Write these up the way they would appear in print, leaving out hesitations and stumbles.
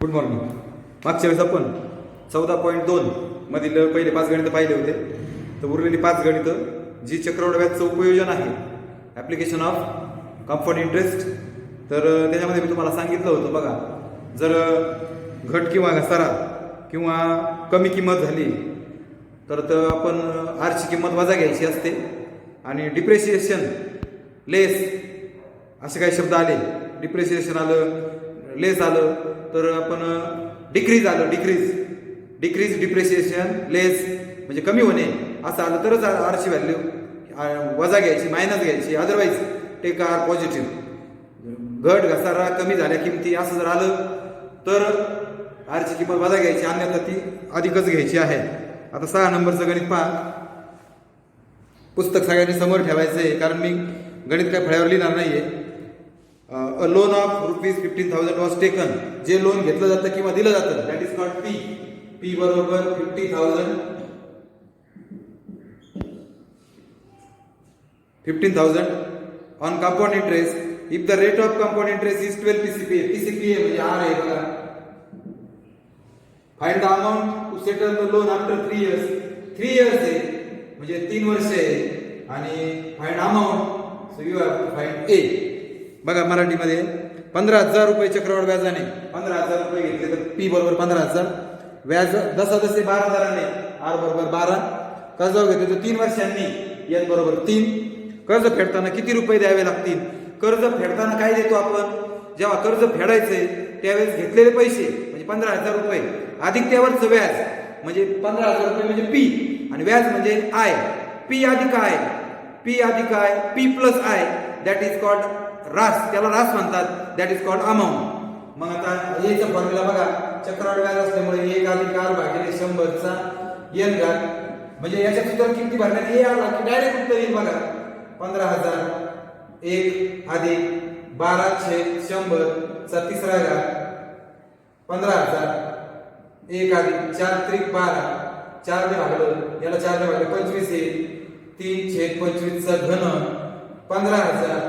Good morning. मागच्या वेळेस आपण 14.2 मधील पहिले 5 गणितं पाहिले होते. तर उरलेली 5 गणितं जी चक्रवाढ व्याजचं उपयोजन आहे, ॲप्लिकेशन ऑफ कंपाऊंड इंटरेस्ट. तर त्याच्यामध्ये मी तुम्हाला सांगितलं होतं बघा, जर घट किंवा घसारा किंवा कमी किंमत झाली तर आपण आरची किंमत वजा घ्यायची असते. आणि डिप्रेशिएशन लेस असे काही शब्द आले, डिप्रेशिएशन आलं, लेस आलं, तर आपण डिक्रीज आलं, डिक्रीज डिप्रेशिएशन लेस म्हणजे कमी होणे असं आलं तरच आरची व्हॅल्यू वजा घ्यायची, मायनस घ्यायची. Otherwise take R positive. घट घसारा कमी झाल्या किमती असं जर आलं तर आरची किंमत वजा घ्यायची, अन्यथा ती अधिकच घ्यायची आहे. आता 6 नंबरचं गणित पहा. पुस्तक सगळ्यांनी समोर ठेवायचं आहे, कारण मी गणित काय फळ्यावर लिहिणार नाहीये. A loan of ₹15,000 was taken. जे लोन घेतलं जातं किंवा दिलं जातं, that is called P. P बरोबर 15,000 on compound interest. If the rate of compound interest is 12 PCPA. PCPA म्हणजे आर आहे बघा. Find the amount to settle the loan after 3 years. 3 years आहे म्हणजे 3 वर्ष आहे. आणि find amount, so you have to find A. बघा मराठीमध्ये 15,000 रुपये चक्रवाढ व्याजाने 15,000 रुपये घेतले तर पी बरोबर 15,000. व्याज दसे 12,000ने, आर बरोबर 12. कर्ज घेतले तर 3 वर्षांनी, एन बरोबर 3. कर्ज फेडताना किती रुपये द्यावे लागतील? कर्ज फेडताना काय देतो आपण? जेव्हा कर्ज फेडायचे त्यावेळेस घेतलेले पैसे म्हणजे 15,000 रुपये अधिक त्यावरचं व्याज म्हणजे 15,000 रुपये म्हणजे पी, आणि व्याज म्हणजे आय. पी अधिक आय, पी अधिक I, P plus I, that is called रास. त्याला रास म्हणतात, दॅट इज कॉल्ड अमाऊंट. मग आता याचा फॉर्म्युला बघा. चक्रवाढ व्याज असल्यामुळे 1 अधिक आर भागिले 100चा एन घात. म्हणजे याच्या सुद्धा किती भरण्यात ए आला की डायरेक्ट उत्तर येईल बघा. 15,000 1 अधिक 12/100चा तिसरा घात 15,000 1 अधिक 4 त्रिक 12, 4 ने भागलं, याला 4 ने भागलं 25 येईल. 3/25चा घन 15,000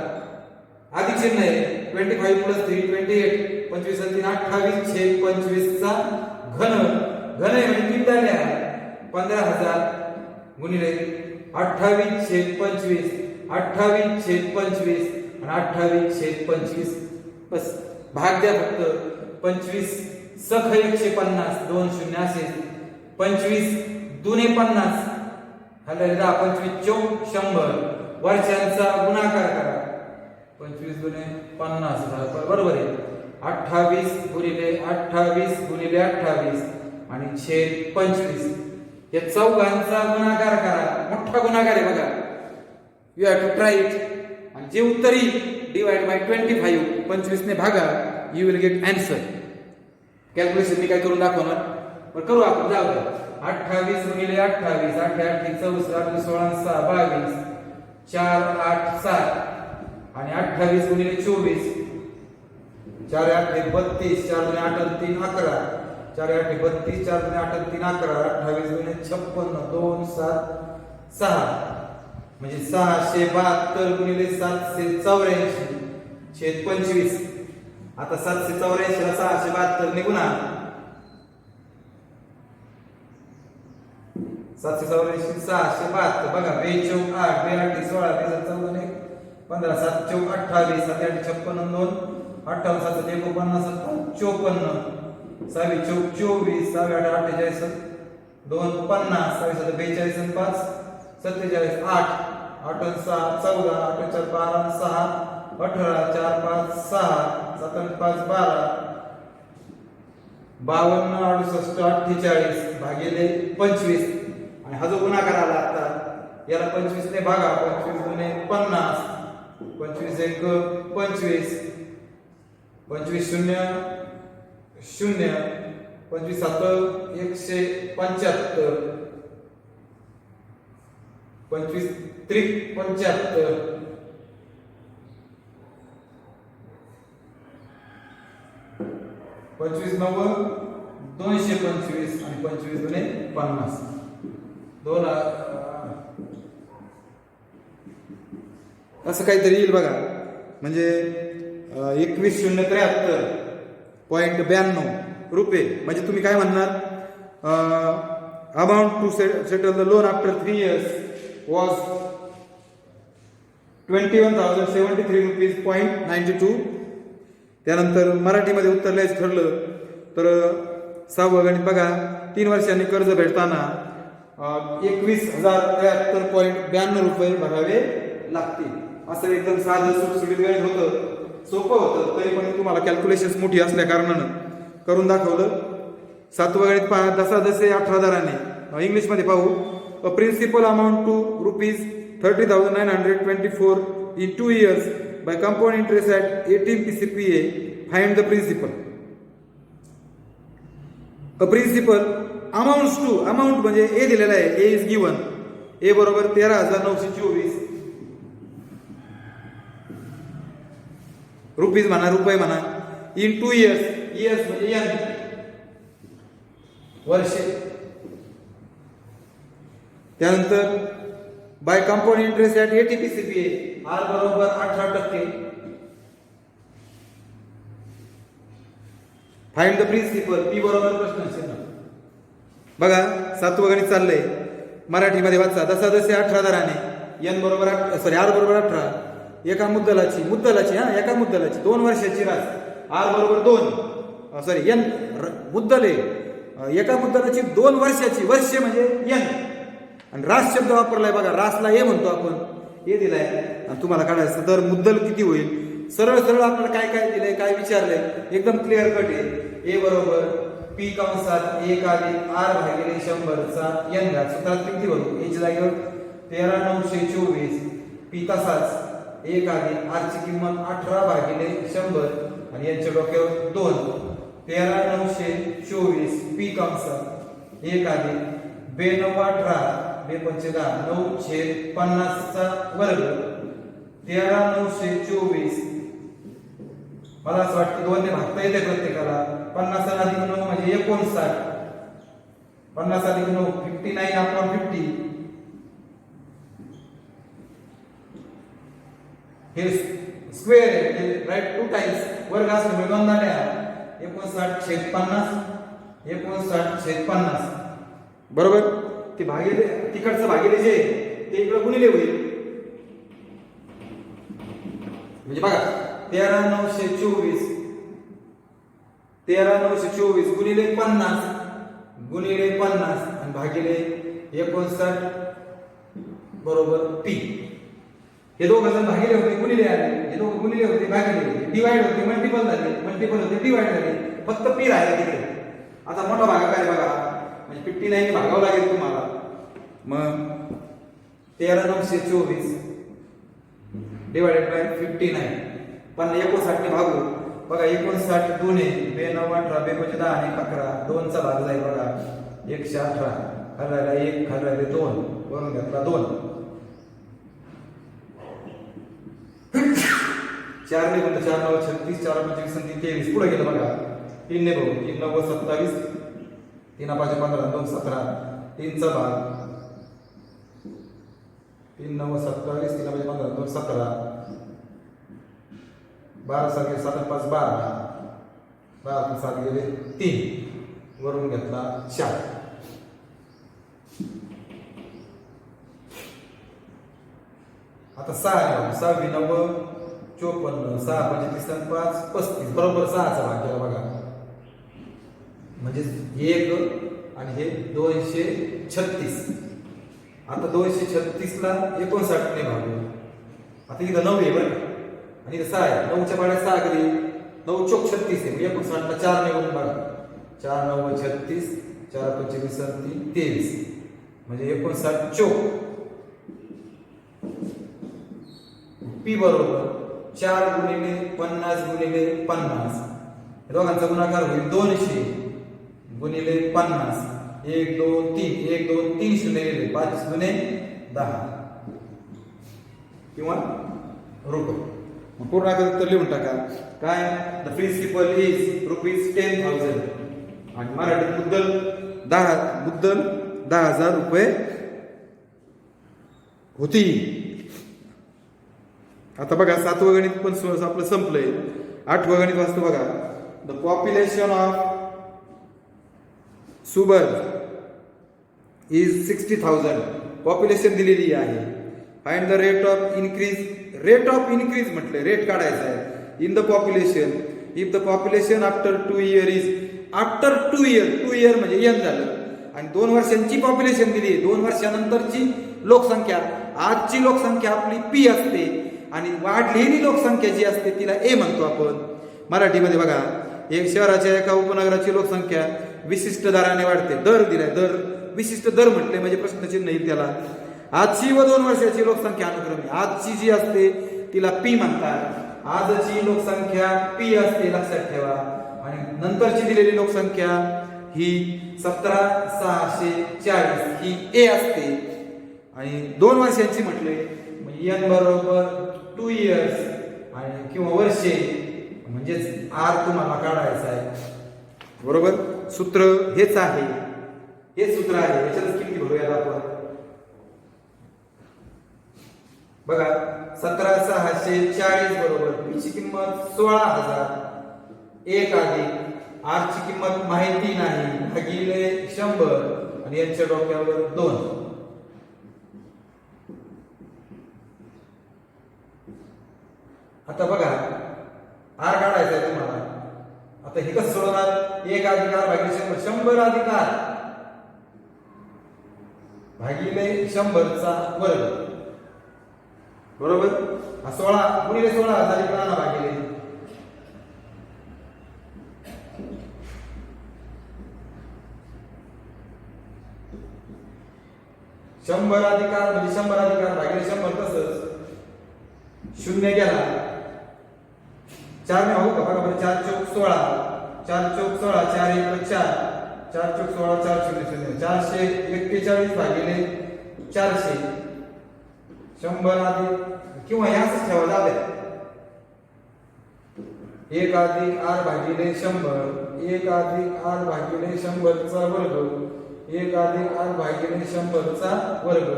अधिक चिन्ह आहे 25 + 3 28, 25 आणि 3 28/25चा घन. घन आहे म्हणजे 3 झाले आहे. 15,000 गुणिले 28/25, 28/25 आणि 28/25. बस भाग द्या फक्त. 25 सख 150, 2 शून्य असे. 25 दुने 50, हल्ले 10, 25 चौक 100. वर्षांचा गुणाकार करा. 25 दुने 50 बरोबर आहे. 28 गुणिले 28 गुणिले 28 आणि छेद 25. या चौघांचा गुणाकार करा. मोठा गुणाकार आहे बघा. You have to try it. आणि जे उत्तर येईल डिवाइड बाय 25, 25 ने भागा, you will get answer. Calculation मी काय करून दाखवणार, पण करू आपण. जाऊ द्या. 28 गुणिले 28, 8 8 64, 16 6 22, 4 8 7 आणि 28 गुणिले 24, 4 8 32, 4 2 8 3 11, 4 8 32, 4 2 8 3 11, 28 गुणिले 56, 2 7 6 म्हणजे 672 गुणिले 784 छेद 25. आता 784 ला 672 ने गुणा. 784 672 बघा. 2 चौक 8, 2 8 16, 2 14 15, 7 चौक 28, 7 8 56, 2 58, 7 49, 54, 6 चौक 24, 6 8 48, 2 50, 6 7 42, 5 47, 8 8 6 14, 8 4 12, 6 18, 4 5 6, 7 5 12, 52 68 48 भागिले 25. आणि हा जो गुणाकार आला आता याला 25 ने भागा. 25 गुणे 50, 25 1 25, 25 0 0, 25 7 175, 25 त्रिक 75, 25 9 225 आणि 25 गुणे 50. 2 असं काहीतरी येईल बघा. म्हणजे 21,073.92 रुपये. म्हणजे तुम्ही काय म्हणणार, amount to settle the loan after 3 years was 21,073 rupees .92. त्यानंतर मराठीमध्ये उत्तर लिहायचं ठरलं तर 6वं गणित बघा, 3 वर्षांनी कर्ज भेटताना 21,073.92 रुपये भरावे लागतील. असं एकदम साधं सुटसुटीत गणित होतं, सोपं होतं, तरी पण तुम्हाला कॅल्क्युलेशन्स मोठी असल्या कारणानं करून दाखवलं. 7वं गणित पहा, दशादशे 18 दराने. इंग्लिशमध्ये पाहू. अ principal amount to ₹30,924 in 2 years by compound interest at 18 PCPA. Find the principal. A principal amount to, amount म्हणजे ए दिलेला आहे, ए इज गिवन, ए बरोबर 13,924 रुपीज म्हणा, रुपये म्हणा, इन 2 years, इयर्स म्हणजे एन वर्षे. त्यानंतर by compound interest at 80 PCPA, R बरोबर 18%. फाइंड द प्रिन्सिपल, पी बरोबर प्रश्न बघा. 7वं गणित चाललंय, मराठीमध्ये वाचा. दशादशे 18 दराने एन बरोबर आर बरोबर 18, एका मुद्दलाची एका मुद्दलाची 2 वर्षाची रास, आर बरोबर 2, एन मुद्दल आहे, एका मुद्दलाची 2 वर्षाची, वर्ष म्हणजे एन, आणि रास शब्द वापरलाय बघा. रासला ए म्हणतो आपण, ए दिलाय, आणि तुम्हाला काढायचं तर मुद्दल किती होईल. सरळ सरळ आपल्याला काय काय दिलंय, काय विचारलंय, एकदम क्लिअर कट आहे. ए बरोबर पी कंसात 1 अधिक आर भागिले 100चा एन घात. सूत्रात किती भरू, एच्या जागेवर 13,924, पी तसाच 1 अधिक आर ची किंमत 18 भागिले 100 आणि यांच्या डोक्यावर 2, 13,924 पी कंसात 1 अधिक 2 9 18 2 5 10 9/50चा वर्ग 13,924. मला असं वाटतं 2 ने भागता येते प्रत्येकाला. 50 अधिक 9 म्हणजे 59, 50 अधिक 9 59/50. हे स्क्वेअर आहे, राईट, 2 टाइम्स वर्ग असल्यामुळे 2 दाड्या. 59/50, 59/50 बरोबर. ते भागिले, तिकडचं भागिले जे ते इकडे गुणिले होईल. म्हणजे बघा 13,924 गुणिले 50 आणि भागिले 59 बरोबर पी. हे दोघं जण भागिले होते, गुणिले आले, हे दोघं गुणिले होते, भागिले होते, डिवाइड होते, मल्टिपल होते, डिवाइड झाले, फक्त पी राहिला तिकडे. आता मोठा भागाकार बघा, म्हणजे 59 भागावं लागेल तुम्हाला. मग 13,924 डिवायडेड बाय 59, पण 59 ने भागू बघा. 59 दुने 2 9 18 2 5 10 आणि 11, 2 चा भाग जाईल बघा 118, खाल्लायला 1 खाल्लायला 2 वरून घेतला 2, 4 ने गुणले 4 9 36, 4 25 23 पुढे गेलं बघा. 3 ने भागू 3 9 27, 3 5 15 2 17, 3 चा भाग 3 9 27, 3 5 15 2 17, 12 7 7 5 12, 12 7 गेले 3 वरून घेतला 4. आता 6 6 9 54, 6 35 5 35 बरोबर 6चा भाग केला बघा. म्हणजे 1 आणि हे 236. आता 236 ला 59 ने भागू. आता इथं 9 आहे बरं, आणि इथं 6 आहे. 9च्या पाड्यात 6 कधी 9 चोक 36 आहे. 59 ला 4 ने गुणून बघा. 4 9 36, 4 25 23, म्हणजे 59 चोक. पी बरोबर 4 गुणिले 50 गुणिले 50, दोघांचा गुणाकार होईल 200 गुणिले 50, 1 2 3, 1 2 3 शून्य गेले, 5 गुणे 10 किंवा रुपये. पूर्ण उत्तर लिहून टाका. काय, द प्रिन्सिपल इज ₹10,000 आणि मराठीत मुद्दल 10,000 रुपये होती. आता बघा 7वं गणित पण आपलं संपलंय. 8वं गणित वाचतो बघा. The population of suburb is 60,000. Population दिलेली आहे. Find the rate of increase. Rate of increase म्हटलं, रेट काढायचा आहे in the population if the population after 2 year is. After 2 year म्हणजे एन झालं आणि 2 वर्षांची पॉप्युलेशन दिली आहे. 2 वर्षानंतरची लोकसंख्या. आजची लोकसंख्या आपली पी असते आणि वाढलेली लोकसंख्या जी असते तिला ए म्हणतो आपण मराठीमध्ये. बघा, एक शहराच्या एका उपनगराची लोकसंख्या विशिष्ट दराने वाढते. दर दिलाय, दर विशिष्ट दर म्हटले म्हणजे प्रश्नचिन्ह येईल त्याला. आजची व 2 वर्षाची लोकसंख्या अनुक्रमे. आजची जी असते तिला पी म्हणतात. आजची लोकसंख्या पी असते, लक्षात ठेवा. आणि नंतरची दिलेली लोकसंख्या ही 17,640 ही ए असते. आणि 2 वर्षांची म्हटले एन बरोबर 2 इयर्स आणि किंवा वर्षे म्हणजेच आर तुम्हाला काढायचं आहे. बरोबर, सूत्र हेच आहे, हे सूत्र आहे. याच्यातच किती भरूयात आपण. बघा, 17,640 बरोबर पी ची किंमत 16,000. 1 अधिक आर ची किंमत माहिती नाही भागिले 100 आणि यांच्या डोक्यावर 2. आता बघा, आर काढायचा आहे तुम्हाला. आता हे कसं सोडवणार. 1 अधिक आर भागिले 100. 100 अधिक आर भागिले 100 चा वर्ग. बरोबर, 16 गुणिले 16,000 इकडे आणा भागिले. शंभर अधिकार म्हणजे 100 अधिकार भागिले 100 तसंच 0 गेला. 4 ने हो का. बघा बरं, 4 चौक 16, 4 चौक 16, 4 1 4, 4 चौक 16, 4 0 0, 441 भागिले 400. 100 अधिक किंवा याच ठेवा जाऊ द्या. 1 अधिक आर भागिले 100. 1 अधिक आर भागिले 100 चा वर्ग. 1 अधिक आर भागिले 100 चा वर्ग.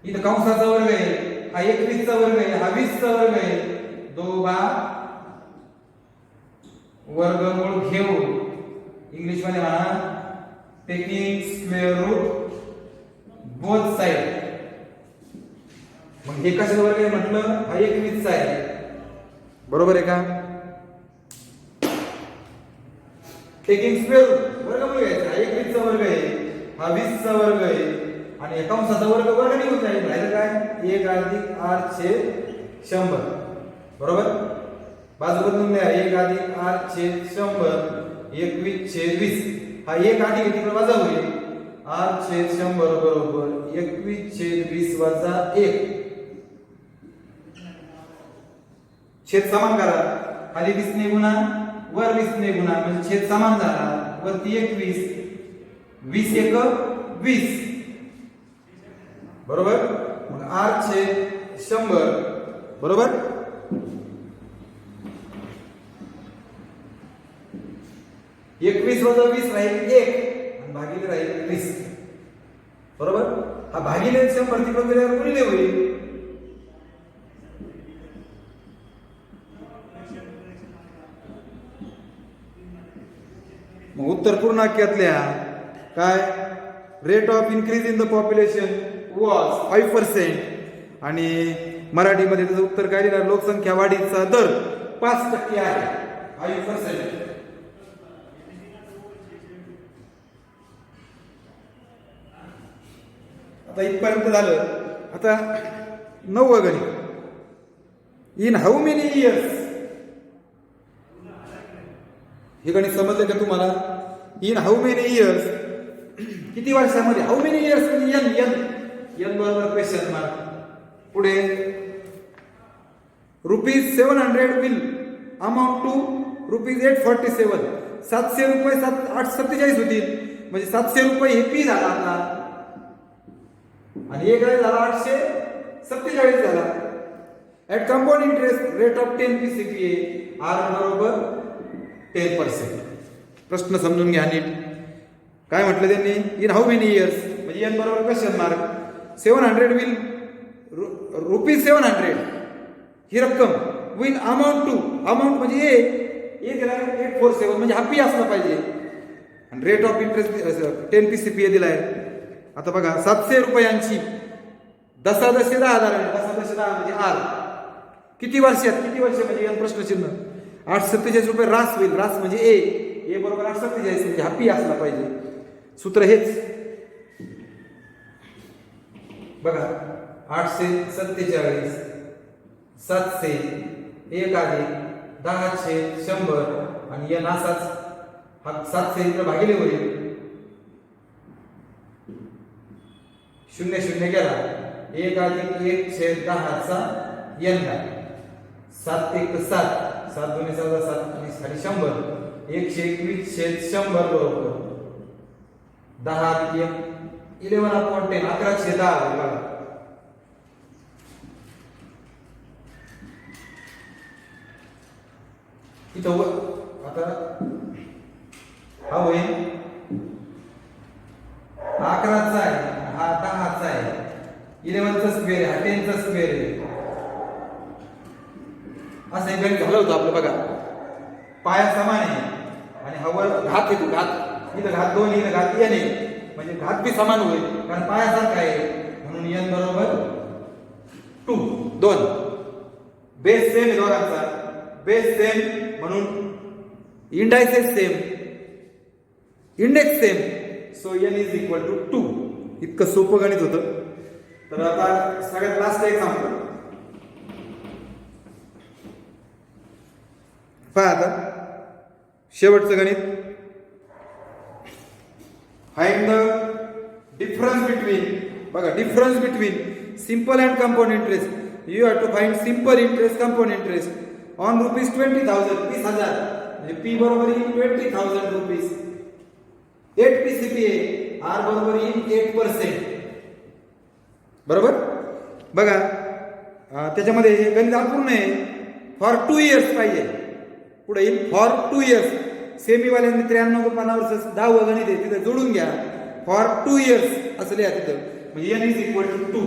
इथं कंसाचा वर्ग आहे, हा 21 चा वर्ग आहे, हा 20 चा वर्ग आहे. दोघा वर्गमूळ घेऊन इंग्लिश मध्ये म्हणा taking square root both side. मग हे कशाचा वर्ग आहे म्हटलं, हा 21 चा आहे. बरोबर आहे का. टेकिंग स्क्वेअर वर्गमूळ घ्यायचा. हा 21 चा वर्ग आहे, हा 20 चा वर्ग आहे आणि कंसाचा वर्ग वर्ग निघून जाईल. राहिलं काय, 1 अधिक आर छेद 100. बरोबर, बाजू बदलून द्या. 1 अधिक आर छेद 100, 21 छेद 20. हा 1 अधिक तिकडे वजा होईल. आर छेद 100 बरोबर 21 छेद 20 वजा 1. छेद समान करा. खाली 20 ने गुणा, वर 20 ने गुणा म्हणजे छेद समान झाला. वरती 21, 20 1 20. बरोबर, मग आर छेद 100 बरोबर. एकवीस वजा 20 राहील 1 आणि भागिले राहील 20. बरोबर, हा भागिले 100 तिकडे गेल्यावर गुणिले होईल. मग उत्तर पूर्णांकातल्या काय, rate of increase in the population was 5% आणि मराठीमध्ये त्याचं उत्तर काय दिलं, लोकसंख्या वाढीचा दर 5% आहे. 5%. आता इथपर्यंत झालं. आता 9व गणित. In how many years. हे गणित समजलं का तुम्हाला. इन हाऊ मेनी इयर्स, किती वर्षामध्ये. हाऊ मेनी इयर्स म्हणजे एन एन एन बरोबर क्वेश्चन मार्क. पुढे ₹700 विल अमाउंट टू ₹847. 700 रुपये 847 होतील म्हणजे 700 रुपये हे पी झाला आपला आणि हे काय झाला 847 झाला. At compound interest rate of 10 PCPA R बरोबर 10%. प्रश्न समजून घ्या नीट. काय म्हटलं त्यांनी, इन हाऊ मेनी इयर्स म्हणजे एन बरोबर क्वेश्चन मार्क. 700 विल ₹700 ही रक्कम विल अमाउंट टू, अमाउंट म्हणजे ए ए दिलाय 847 म्हणजे हा पी असला पाहिजे. आणि रेट ऑफ इंटरेस्ट 10 PCPA दिलाय. आता बघा 700 रुपयांची 10 10 10,000 10 10 10 म्हणजे आर किती वर्षात किती वर्ष म्हणजे या प्रश्नचिन्ह 847 रुपये रास होईल. रास म्हणजे ए बरोबर 847 म्हणजे हा पी असला पाहिजे. सूत्र हेच बघा 847 700 1 अधिक 10/100 आणि n असाच हा 700 इकडे भागिले होईल 0 0 गेला 1 अधिक 1/10चा n 7 1 7 7 2 14 7 20 आणि 100 121/100 बरोबर 10 अधिक 1 11/10 11/10 इथं आता हा होईल 11चा आहे हा 10चा आहे 11चा स्क्वेअर हा 10चा स्क्वेअर आहे असं एक गणित झालं होतं आपलं बघा. पाया समान आहे आणि हा वर घात येतो घात इथं घात 2 इथं घात n आहे म्हणजे घात बी समान होईल कारण पाया सारखा आहे म्हणून n बरोबर 2 बेस सेम आहे दोघांचा बेस सेम म्हणून indices same index same so n is equal to 2. इतकं सोपं गणित होतं. तर आता सगळ्यात लास्ट एक्झाम्पल पहा. आता शेवटचं गणित फाइंड द डिफरन्स बिटवीन बघा difference between simple and compound interest. You have to find simple interest compound interest on ₹20,000 20,000 म्हणजे पी बरोबर येईल 20,000 रुपीज 8 PCPA आर बरोबर येईल 8% बरोबर. बघा त्याच्यामध्ये हे गणित अपूर्ण आहे. फॉर 2 इयर्स पाहिजे पुढे येईल फॉर 2 इयर्स सेमीवाल्यांनी 93 पानावर 10 गणित आहे तिथे जोडून घ्या. फॉर 2 इयर्स असं लिहा तिथं म्हणजे n इज इक्वल टू 2.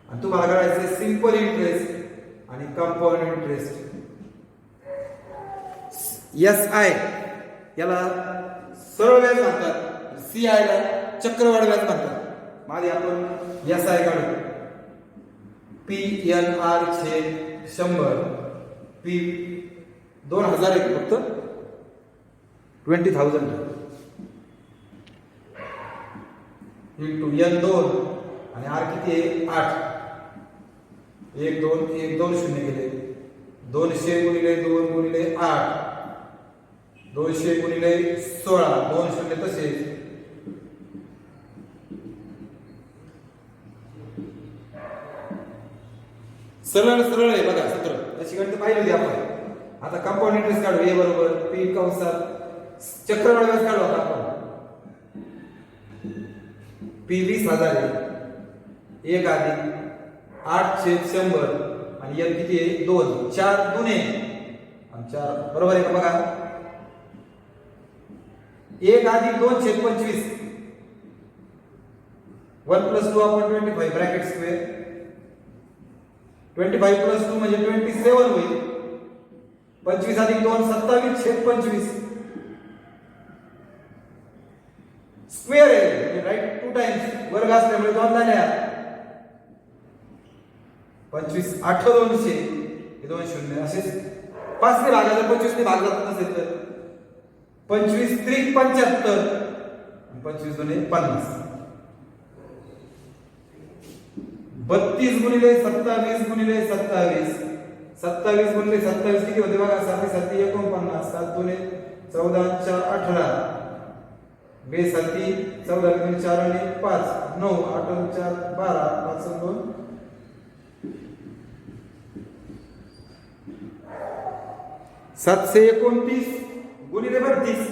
आणि तुम्हाला करायचं सिंपल इंटरेस्ट आणि कंपाऊंड इंटरेस्ट. SI याला सरळ व्याज म्हणतात CI ला चक्रवाढ व्याज म्हणतात. माझे आपण SI काढू PNR छेद 100 P 2000 आहे फक्त 20,000 इंटू n2 आणि R किती आहे 8 1 2 1 2 0 गेले 200 गुणिले 2 गुणिले 8 200 गुणिले 16 2 शून्य तसेच सरळ सरळ आहे बघा सूत्र अशी गणित पाहिली होती आपण. आता कंपाऊंड इंटरेस्ट काढू a बरोबर p कंसात चक्रवाढ व्याज काढू आता आपण p 20,000 आहे 1 अधिक 8/100 आणि n किती आहे 2 4 दुने आणि 4 बरोबर आहे का बघा 1 अधिक 2/25 1 + 2 आपण 25 ब्रॅकेट स्क्वेअर 25 + 2 म्हणजे 27 होईल 25 अधिक 2 27/25 स्क्वेअर आहे म्हणजे राईट 2 टाइम्स वर्ग असल्यामुळे 2 झाल्या 25 8 200 हे 2 शून्य असेच 5 ने भागायला 25 ने भागला नसेल तर 25 त्रिक 75 आणि 25 दुने 50 32 गुणिले 27 गुणिले 27 27 गुणिले 27 किती होते बघा 7 7 49 7 दुने 14 4 18 बे 7 14 गुणिले 4 आणि 5 9 8 4 12 5 2 729 गुणिले 32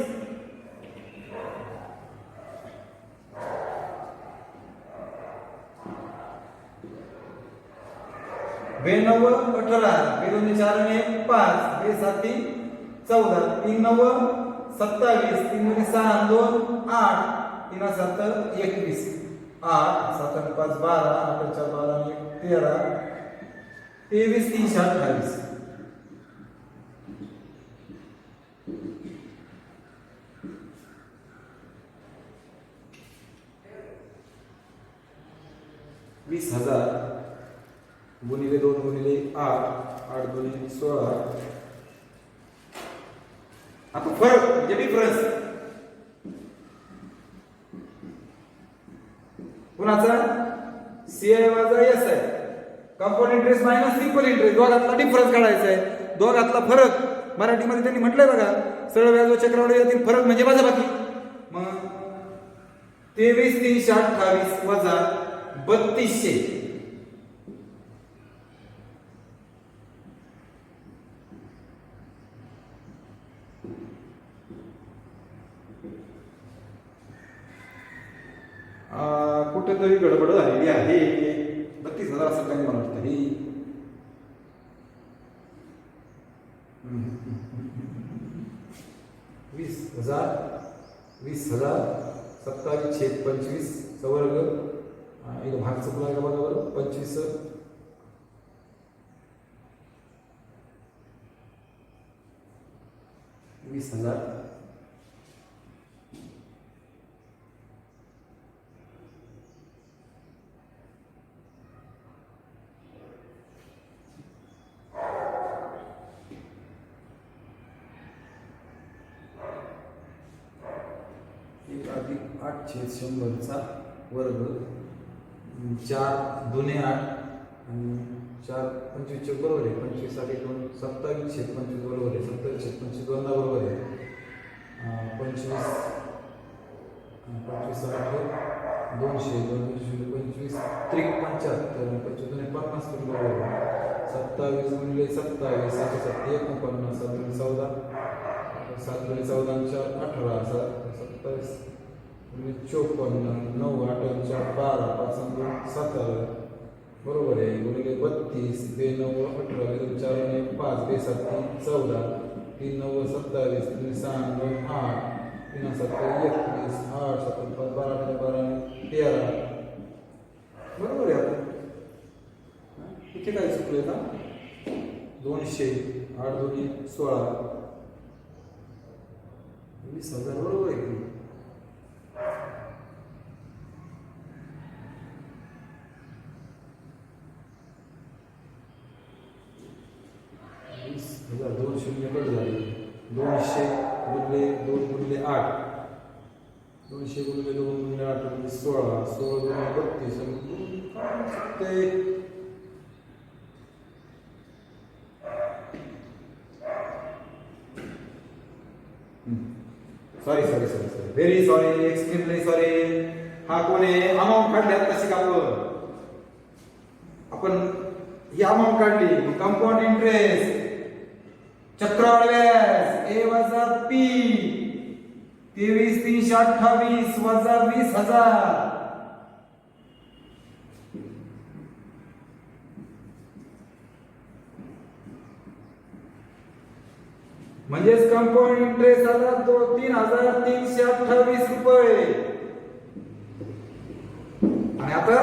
बे 9 18 बे 2 4 आणि 5 बे 7 14 3 9 27 3 6 2 8 3 7 21 8 7 5 12 8 4 12 13 23,328. गुणिले 2 गुणिले 8, 8 गुणिले 16. आता फरक म्हणजे डिफरन्स कुणाचा? सीआय वजा एस आहे. Compound interest minus simple interest, दोघातला डिफरन्स काढायचा आहे. दोघातला फरक मराठीमध्ये त्यांनी म्हटलंय बघा, सरळ व्याज व चक्रवाढ यातील फरक म्हणजे वजाबाकी. मग 23,328 वजा 3,200. कुठेतरी गडबड झालेली आहे. 32,000 असं काही मला वाटतं. 20,000 27,25 चा वर्ग. इथं भाग चुकला का बघा बरं. 25 20,000 अधिक 8/100चा वर्ग. 4 2 8 आणि 4 25 बरोबर आहे. 25 साठी 2 27/25 बरोबर आहे. 27/25 दोनदा बरोबर आहे. 25 25 200 25 त्रिक 75 25 50 बरोबर आहे. 27 गुणिले 27 7 49 14 7 गुणिले 14 18 27 54 9 8 12 5 17 बरोबर आहे. गुणिले 32 2 9 18 4 5 2 7 14 3 9 27 3 6 9 8 3 7 21 8 7 12 12 13 बरोबर आहे. आता इथे काय चुकलं का? 200 8 2 16 20,000 बरोबर आहे. 20,000 2 शून्य कट झाले. 200 गुणिले 2 गुणिले 8 200 गुणिले 2 गुणिले 8 म्हणजे 16 16 गुणिले 32 sorry very sorry, extremely sorry. हा कोण आहे? अमाऊंट काढली तशी का आपण ही अमाऊंट काढली. कंपाऊंड इंटरेस्ट चक्रवाढ व्याज ए वजा पी 23,328 वजा 20,000 म्हणजेच कंपाऊंड इंटरेस्ट आला 3,328 रुपये. आणि आता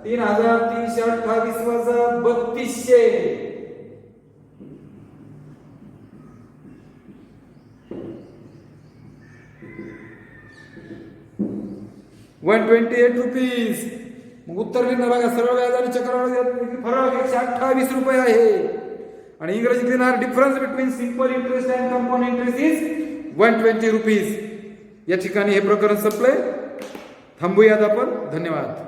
3,328 वजा 3,200 128 रुपीज. मग उत्तर लिहिणं बघा. सरळ व्याज आणि चक्रवाढ फरक 128 रुपये आहे. आणि इंग्रजीत लिहिणार difference between simple interest and compound interest is 120 rupees. या ठिकाणी हे प्रकरण संपले. थांबूयात आपण. धन्यवाद.